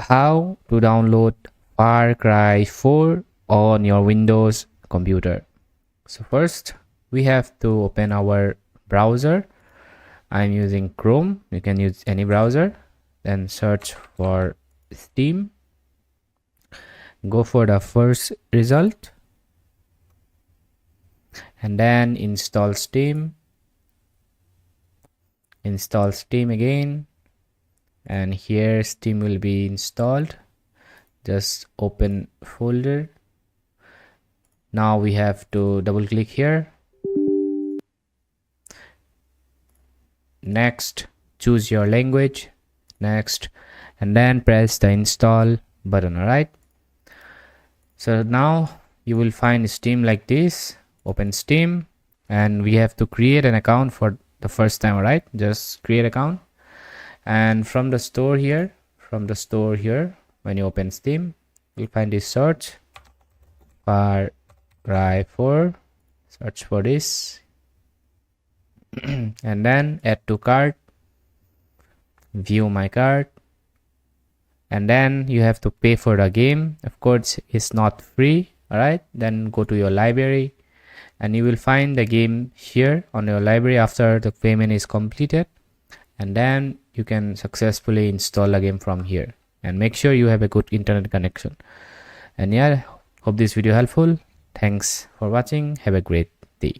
how to download Far Cry 4 on your Windows computer. So first we have to open our browser. I'm using Chrome. You can use any browser. Then search for Steam. Go for the first result and then install Steam. Install Steam again, and here Steam will be installed. Just open folder. Now we have to double click here. Next, choose your language. Next, and then press the install button. Alright, so now you will find Steam like this. Open Steam, and we have to create an account for the first time. Alright, just create account, and from the store here, when you open Steam, you'll find this search Far Cry 4. Search for this and then add to cart, view my cart, and then you have to pay for the game. Of course, it's not free. Alright, then go to your library and you will find the game here on your library after the payment is completed, and then you can successfully install the game from here. And make sure you have a good internet connection. And yeah, hope this video helpful. Thanks for watching. Have a great day.